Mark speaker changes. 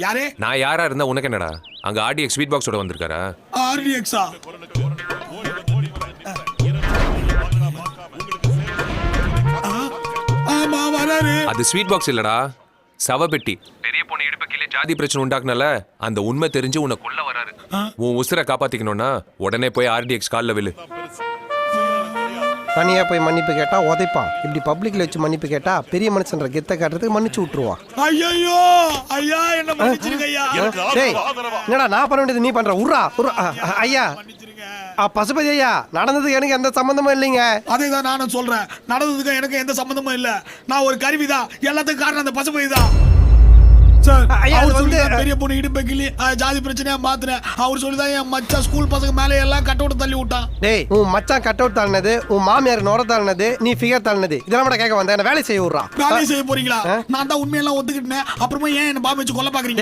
Speaker 1: யாரே?
Speaker 2: நான் யாரா இருந்தா உனக்கு என்னடா? அங்க ஆர்டிஎக்ஸ் ஸ்வீட் பாக்ஸோட வந்திருக்காரா?
Speaker 1: ஆர்டிஎக்ஸா? ஆமா வராரு.
Speaker 2: அது ஸ்வீட் பாக்ஸ் இல்லடா, சவபெட்டி. பெரிய பொண்ணு இடுப்பு கீழே ஜாதி பிரச்சனை உண்டாக்குனல, அந்த உண்மை தெரிஞ்சு உன்னை கொல்ல வராரு. உன் உசுரை காப்பாத்திக்கணும்னா உடனே போய் ஆர்டிஎக்ஸ் கால்ல விழு.
Speaker 3: தனியா போய் மன்னிப்பு கேட்டா உதைப்பான். இப்படி பப்ளிக்ல வச்சு மன்னிப்பு கேட்டா பெரிய மனுஷன்ற கெத்த காட்டுறதுக்கு மன்னிச்சு விட்டுருவான்.
Speaker 1: ஐயோ ஐயா, என்ன மன்னிச்சிருங்க ஐயா.
Speaker 3: டேய், என்னடா நான் பண்ண வேண்டியது நீ பண்ற? உர்ரா ஐயா. பசுபதி ஐயா, நடந்ததுக்கு எனக்கு எந்த சம்பந்தமும் இல்லைங்க.
Speaker 1: அதேதான் நானும் சொல்றேன், நடந்ததுக்கு எனக்கு எந்த சம்பந்தமும் இல்ல. நான் ஒரு கருவிதான், எல்லாத்துக்கும் காரணம் அந்த பசுபதி தான். பெரிய பொண்ணு இடுப்பை கிள்ளி ஜாதி பிரச்சனையா மாத்துறேன். அவர் சொல்லிதான் என் மச்சான் ஸ்கூல் பசங்க மேல எல்லாம் கட் அவுட் தள்ளி விட்டான்.
Speaker 3: டேய், உன் மச்சான் கட் அவுட் தள்ளினது, உன் மாமியார் நுர தள்ளினது, நீ ஃபிகர் தள்ளினது, இதெல்லாம் கூட கேட்க வந்தேன். வேலை செய்ய விடுறா.
Speaker 1: வேலை செய்ய போறீங்களா? நான் தான் உண்மையெல்லாம் ஒத்துக்கிட்டேன். அப்புறமா ஏன் என்ன பாம்பு வச்சு கொல்ல பாக்குறீங்க?